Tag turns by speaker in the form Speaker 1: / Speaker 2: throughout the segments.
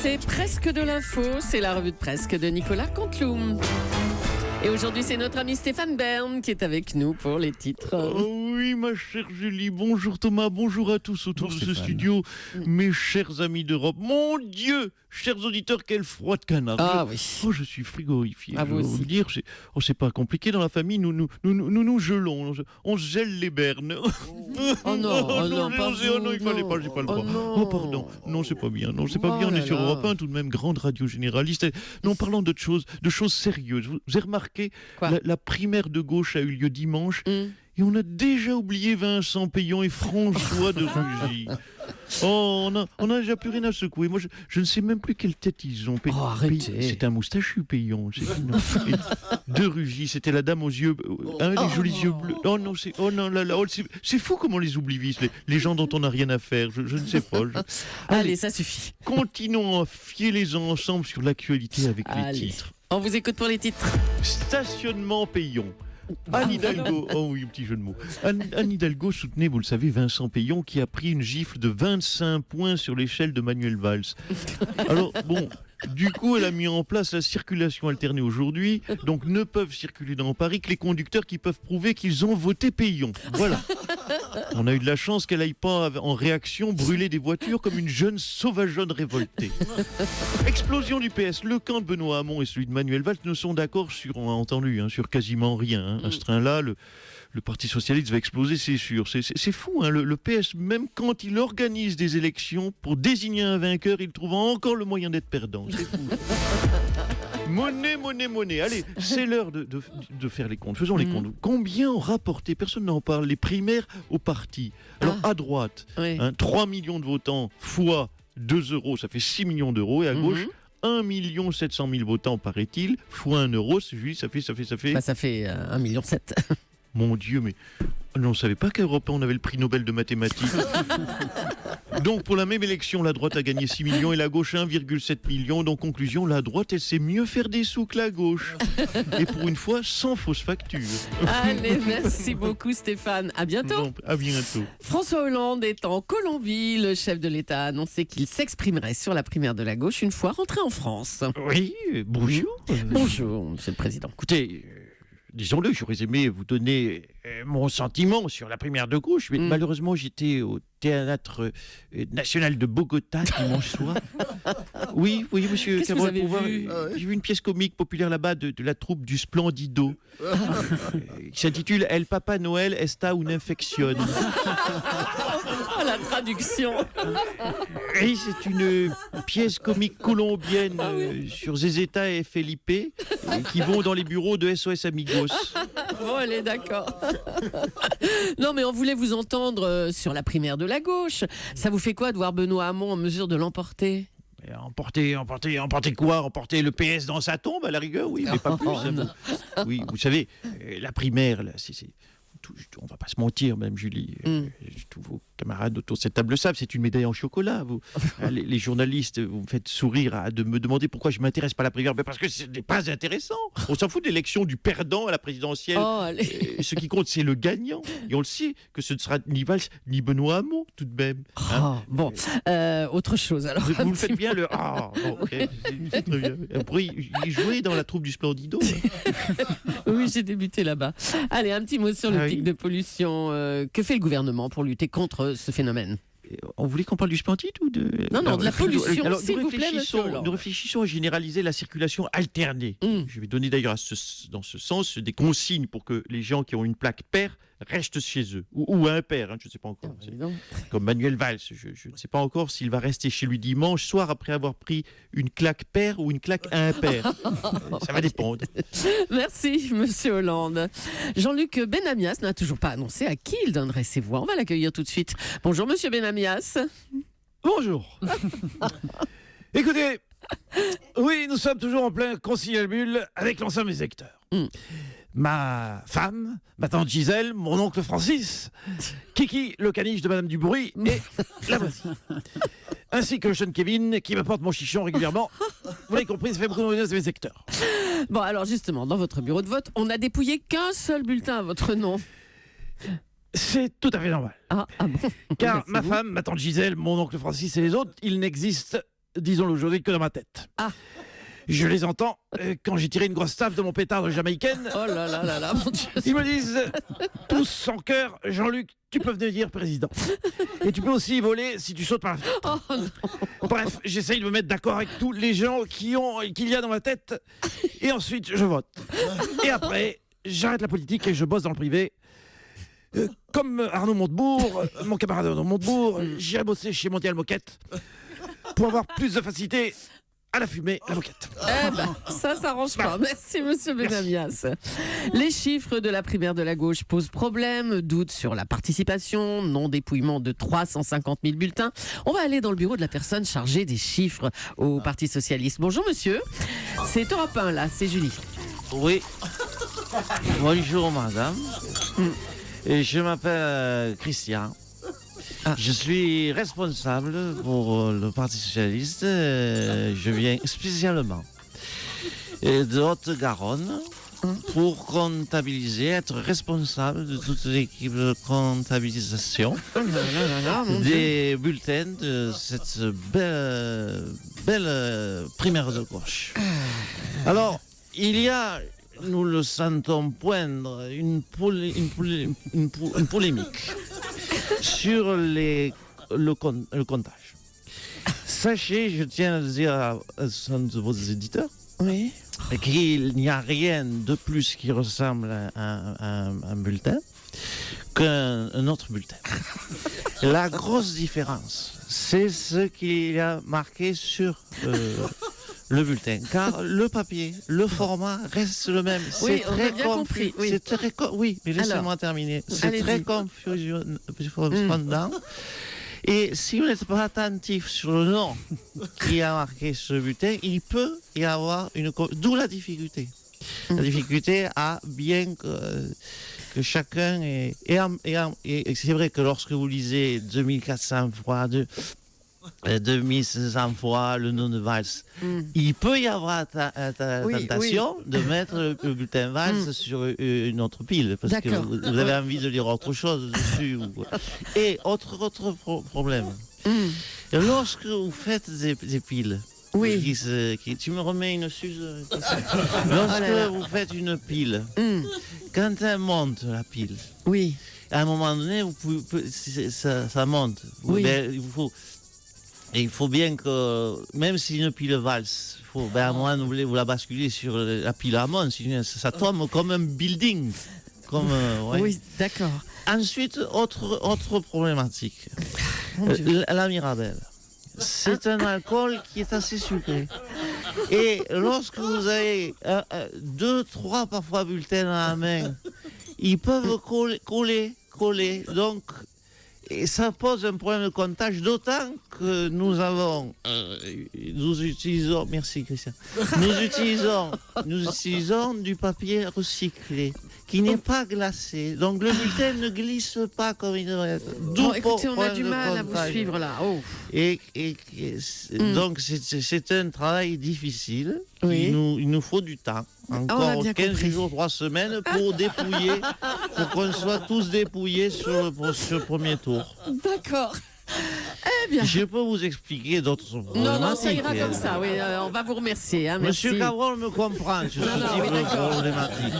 Speaker 1: c'est presque de l'info, c'est la revue de presque de Nicolas Canteloup. Et aujourd'hui, c'est notre ami Stéphane Bern qui est avec nous pour les titres.
Speaker 2: Oh oui, ma chère Julie. Bonjour Thomas, bonjour à tous autour de ce studio. Mes chers amis d'Europe. Mon Dieu, chers auditeurs, quel froid de canard.
Speaker 1: Ah oui.
Speaker 2: Oh, je suis frigorifié.
Speaker 1: Ah,
Speaker 2: je
Speaker 1: vous
Speaker 2: vais
Speaker 1: aussi.
Speaker 2: vous dire, c'est pas compliqué dans la famille. Nous gelons. On gèle les bernes.
Speaker 1: Oh non, oh non, pas
Speaker 2: oh non, il fallait
Speaker 1: vous,
Speaker 2: pas, j'ai pas le
Speaker 1: non.
Speaker 2: droit.
Speaker 1: Oh
Speaker 2: Oh,
Speaker 1: non.
Speaker 2: pardon. Non, c'est pas bien. Non, c'est pas
Speaker 1: Oh
Speaker 2: bien. On
Speaker 1: là
Speaker 2: est sur
Speaker 1: là.
Speaker 2: Europe 1, tout de même, grande radio généraliste. Non, parlons de choses sérieuses. Vous avez remarqué,
Speaker 1: Quoi
Speaker 2: la primaire de gauche a eu lieu dimanche.
Speaker 1: Hum.
Speaker 2: Et on a déjà oublié Vincent Payon et François de Rugy. Oh, on a déjà plus rien à secouer. Moi, je ne sais même plus quelle tête ils ont.
Speaker 1: Oh, arrêtez.
Speaker 2: C'est un moustachu, Payon. Et de Rugy, c'était la dame aux yeux, les jolis yeux bleus. Oh non, c'est fou comment on les oublie vite, les gens dont on n'a rien à faire. Je ne sais pas.
Speaker 1: Allez, ça suffit.
Speaker 2: Continuons à filer ensemble sur l'actualité avec les
Speaker 1: Allez.
Speaker 2: titres.
Speaker 1: On vous écoute pour les titres.
Speaker 2: Stationnement Payon. Anne Hidalgo, oh oui, petit jeu de mots. Anne Hidalgo soutenait, vous le savez, Vincent Payon qui a pris une gifle de 25 points sur l'échelle de Manuel Valls. Alors, bon, du coup, elle a mis en place la circulation alternée aujourd'hui, donc ne peuvent circuler dans Paris que les conducteurs qui peuvent prouver qu'ils ont voté Payon. Voilà. On a eu de la chance qu'elle n'aille pas, en réaction, brûler des voitures comme une jeune sauvageonne révoltée. Explosion du PS. Le camp de Benoît Hamon et celui de Manuel Valls ne sont d'accord sur, on a entendu, sur quasiment rien. À ce train-là, le Parti Socialiste va exploser, c'est sûr. C'est fou, le PS, même quand il organise des élections, pour désigner un vainqueur, il trouve encore le moyen d'être perdant. C'est fou. Monnaie. Allez, c'est l'heure de faire les comptes. Faisons les comptes. Combien ont rapporté, personne n'en parle, les primaires au parti? Alors, à droite,
Speaker 1: Oui.
Speaker 2: 3 millions de votants fois 2 euros, ça fait 6 millions d'euros. Et à gauche, 1 700 000 votants, paraît-il, fois 1 euro. Julie, ça fait...
Speaker 1: Bah, ça fait 1,7 million.
Speaker 2: Mon Dieu, mais on ne savait pas qu'à Europe 1, on avait le prix Nobel de mathématiques. Donc, pour la même élection, la droite a gagné 6 millions et la gauche 1,7 million. Donc, conclusion, la droite, elle sait mieux faire des sous que la gauche. Et pour une fois, sans fausse facture.
Speaker 1: Allez, merci beaucoup Stéphane. À bientôt.
Speaker 2: À bientôt.
Speaker 1: François Hollande est en Colombie. Le chef de l'État a annoncé qu'il s'exprimerait sur la primaire de la gauche une fois rentré en France.
Speaker 2: Oui, bonjour.
Speaker 1: Bonjour, Monsieur le Président.
Speaker 2: Écoutez, disons-le, j'aurais aimé vous donner mon sentiment sur la primaire de gauche, mais malheureusement, j'étais au Théâtre National de Bogota dimanche soir. Oui, monsieur
Speaker 1: Qu'est-ce que vous avez vu
Speaker 2: J'ai vu une pièce comique populaire là-bas de la troupe du Splendido, qui s'intitule El Papa Noël está una infección.
Speaker 1: Oh, la traduction.
Speaker 2: Oui, c'est une pièce comique colombienne sur Zezeta et Felipe qui vont dans les bureaux de SOS Amigos.
Speaker 1: Bon, allez, d'accord. Non, mais on voulait vous entendre sur la primaire de la gauche. Ça vous fait quoi de voir Benoît Hamon en mesure de l'emporter?
Speaker 2: Emporter quoi? Emporter le PS dans sa tombe, à la rigueur, oui, mais pas plus.
Speaker 1: non.
Speaker 2: Oui, vous savez, la primaire, là, on va pas se mentir, même Julie, tous vos camarades autour de cette table le savent, c'est une médaille en chocolat. Les journalistes, vous me faites sourire de me demander pourquoi je m'intéresse pas à la primaire. Mais parce que ce n'est pas intéressant. On s'en fout de l'élection du perdant à la présidentielle.
Speaker 1: Oh, allez.
Speaker 2: Ce qui compte, c'est le gagnant. Et on le sait que ce ne sera ni Valls ni Benoît Hamon, tout de même.
Speaker 1: Oh, bon, autre chose alors.
Speaker 2: Vous le faites bien, le... Ah, bon, ok, c'est très bien. Vous pourriez y jouer dans la troupe du Splendido.
Speaker 1: Oui, j'ai débuté là-bas. Allez, un petit mot sur le
Speaker 2: Ah oui.
Speaker 1: pic de pollution. Que fait le gouvernement pour lutter contre ce phénomène?
Speaker 2: On voulait qu'on parle du Splendide ou de...
Speaker 1: Non, de la pollution,
Speaker 2: Alors,
Speaker 1: s'il vous plaît, monsieur Hollande.
Speaker 2: nous réfléchissons à généraliser la circulation alternée. Je vais donner d'ailleurs dans ce sens des consignes pour que les gens qui ont une plaque paire restent chez eux. Ou impair, je ne sais pas encore.
Speaker 1: Dis donc.
Speaker 2: Comme Manuel Valls, je ne sais pas encore s'il va rester chez lui dimanche soir après avoir pris une claque paire ou une claque impair. Ça va dépendre.
Speaker 1: Merci, monsieur Hollande. Jean-Luc Benamias n'a toujours pas annoncé à qui il donnerait ses voix. On va l'accueillir tout de suite. Bonjour, monsieur Benamias.
Speaker 3: Bonjour. Écoutez, oui, nous sommes toujours en plein conciliabule avec l'ensemble des secteurs. Ma femme, ma tante Gisèle, mon oncle Francis, Kiki, le caniche de Madame Dubourg et la voisine. Ainsi que le jeune Kevin qui m'apporte mon chichon régulièrement. Vous l'avez compris, ça fait beaucoup de dans mes secteurs.
Speaker 1: Bon, alors justement, dans votre bureau de vote, on n'a dépouillé qu'un seul bulletin à votre nom.
Speaker 3: C'est tout à fait normal.
Speaker 1: Ah bon.
Speaker 3: Car
Speaker 1: Merci
Speaker 3: ma
Speaker 1: vous.
Speaker 3: femme, ma tante Gisèle, mon oncle Francis et les autres, il n'existe disons-le aujourd'hui, que dans ma tête.
Speaker 1: Ah.
Speaker 3: Je les entends quand j'ai tiré une grosse taffe de mon pétard de jamaïcaine.
Speaker 1: Oh là là là là, mon Dieu.
Speaker 3: Ils me disent tous sans cœur, Jean-Luc, tu peux devenir président. Et tu peux aussi voler si tu sautes par la fenêtre.
Speaker 1: Oh non.
Speaker 3: Bref, j'essaye de me mettre d'accord avec tous les gens qu'il y a dans ma tête. Et ensuite, je vote. Et après, j'arrête la politique et je bosse dans le privé. Comme Arnaud Montebourg, mon camarade Arnaud Montebourg, j'irai bosser chez Mondial Moquette pour avoir plus de facilité à la fumée, la moquette.
Speaker 1: Eh ben, ça s'arrange pas. Merci, monsieur Benamias. Les chiffres de la primaire de la gauche posent problème. Doute sur la participation, non-dépouillement de 350 000 bulletins. On va aller dans le bureau de la personne chargée des chiffres au Parti Socialiste. Bonjour, monsieur. C'est Europe 1, là. C'est Julie.
Speaker 4: Oui. Bonjour, madame. Et je m'appelle Christian. Je suis responsable pour le Parti Socialiste. Je viens spécialement de Haute-Garonne pour comptabiliser, être responsable de toute l'équipe de comptabilisation des bulletins de cette belle primaire de gauche. Alors, il y a, nous le sentons poindre, une polémique sur le comptage. Sachez, je tiens à le dire à de vos éditeurs,
Speaker 1: Oui.
Speaker 4: qu'il n'y a rien de plus qui ressemble à un bulletin qu'un autre bulletin. La grosse différence, c'est ce qu'il y a marqué sur le bulletin, car le papier, le format reste le même.
Speaker 1: Oui,
Speaker 4: C'est
Speaker 1: on
Speaker 4: très
Speaker 1: a bien compris. Oui.
Speaker 4: C'est très oui, mais laissez-moi terminer. C'est
Speaker 1: allez-y.
Speaker 4: très confondant. Et si vous n'êtes pas attentif sur le nom qui a marqué ce bulletin, il peut y avoir d'où la difficulté. La difficulté à bien que chacun et c'est vrai que lorsque vous lisez 2400 fois 2500 fois le nom de valse. Il peut y avoir tentation de mettre le bulletin valse sur une autre pile, parce que vous avez envie de lire autre chose dessus. Et autre problème, lorsque vous faites des piles, tu me remets une suze. Lorsque vous faites une pile, quand elle monte la pile, à un moment donné, ça monte. Il faut bien que, même si une pile valse, à un moment donné, vous la basculez sur la pile amont, sinon ça tombe comme un building.
Speaker 1: Oui, d'accord.
Speaker 4: Ensuite, autre problématique. La Mirabelle. C'est un alcool qui est assez sucré. Et lorsque vous avez 2, 3 parfois bulletins à la main, ils peuvent coller. Donc, et ça pose un problème de comptage, d'autant que nous utilisons, merci Christian, nous utilisons du papier recyclé qui n'est pas glacé. Donc le bulletin ne glisse pas comme il devrait être.
Speaker 1: Écoutez, on a du mal à vous suivre là.
Speaker 4: Donc c'est un travail difficile.
Speaker 1: Oui.
Speaker 4: Il nous faut du temps. Encore 15 jours, 3 semaines pour dépouiller, pour qu'on soit tous dépouillés sur le premier tour.
Speaker 1: D'accord. Eh bien.
Speaker 4: Je peux vous expliquer d'autres problématiques.
Speaker 1: Non, ça ira comme ça. Oui, on va vous remercier. Hein, merci.
Speaker 4: Monsieur Cabrol me comprend. Je suis problématique.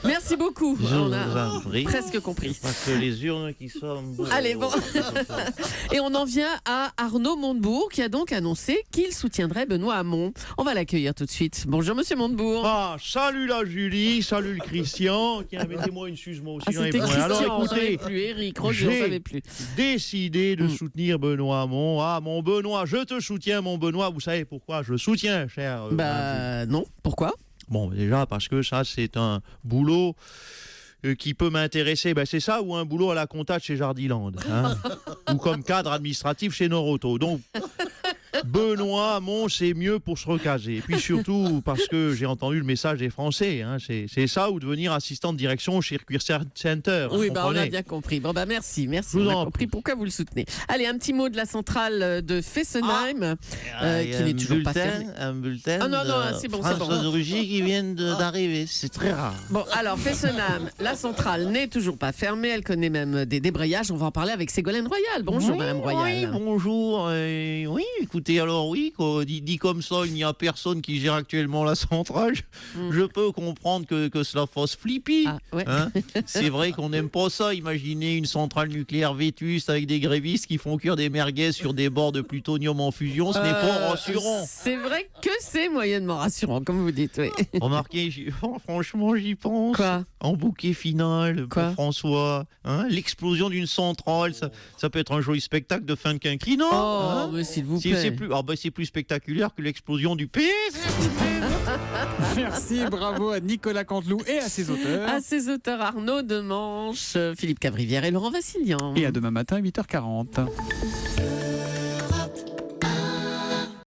Speaker 1: Merci beaucoup.
Speaker 4: Je
Speaker 1: on
Speaker 4: vous
Speaker 1: a
Speaker 4: en prie.
Speaker 1: presque compris.
Speaker 4: Parce que les urnes qui sont...
Speaker 1: Allez, bon. Et on en vient à Arnaud Montebourg qui a donc annoncé qu'il soutiendrait Benoît Hamon. On va l'accueillir tout de suite. Bonjour, monsieur Montebourg.
Speaker 2: Salut la Julie, salut le Christian. Tiens, mettez-moi une suze, moi aussi.
Speaker 1: C'était Christian,
Speaker 2: Alors
Speaker 1: on savait
Speaker 2: écoutez,
Speaker 1: plus. Eric, Roger, on savait plus.
Speaker 2: décidé de soutenir Benoît Hamon. Ah, mon Benoît, je te soutiens, mon Benoît. Vous savez pourquoi je le soutiens, cher
Speaker 1: Non, pourquoi?
Speaker 2: Bon, déjà, parce que ça, c'est un boulot qui peut m'intéresser. C'est ça, ou un boulot à la compta chez Jardiland, hein ou comme cadre administratif chez Noroto. Donc, Benoît Hamon, c'est mieux pour se recaser. Et puis surtout, parce que j'ai entendu le message des Français, hein, c'est ça ou devenir assistant de direction au Circuit Center.
Speaker 1: Oui,
Speaker 2: vous
Speaker 1: on a
Speaker 2: comprenez.
Speaker 1: bien compris. Bon, merci.
Speaker 2: Je vous
Speaker 1: On a
Speaker 2: en
Speaker 1: compris pourquoi vous le soutenez. Allez, un petit mot de la centrale de Fessenheim, qui n'est toujours pas fermée.
Speaker 4: Un bulletin
Speaker 1: Ah non, c'est bon, c'est bon.
Speaker 4: François Rugy qui vient d'arriver. C'est très rare.
Speaker 1: Bon, alors, Fessenheim, la centrale n'est toujours pas fermée. Elle connaît même des débrayages. On va en parler avec Ségolène Royal. Bonjour,
Speaker 4: Oui,
Speaker 1: Madame Royal.
Speaker 4: Oui, bonjour. Oui, écoutez, alors oui, dit comme ça, il n'y a personne qui gère actuellement la centrale. Je peux comprendre que cela fasse flippy.
Speaker 1: Ah, ouais.
Speaker 4: Hein, c'est vrai qu'on n'aime pas ça. Imaginez une centrale nucléaire vétuste avec des grévistes qui font cuire des merguez sur des bords de plutonium en fusion. Ce n'est pas rassurant.
Speaker 1: C'est vrai que c'est moyennement rassurant, comme vous dites. Oui.
Speaker 2: Remarquez, franchement, j'y pense.
Speaker 1: Quoi?
Speaker 2: En bouquet final pour
Speaker 1: Quoi?
Speaker 2: François. Hein, l'explosion d'une centrale, ça peut être un joli spectacle de fin de quinquennat.
Speaker 1: Oh,
Speaker 2: hein.
Speaker 1: mais s'il vous plaît.
Speaker 2: C'est plus spectaculaire que l'explosion du PS.
Speaker 5: Merci, bravo à Nicolas Canteloup et à ses auteurs.
Speaker 1: À ses auteurs Arnaud Demanche, Philippe Cavrivière et Laurent Vassilian.
Speaker 5: Et à demain matin, 8h40.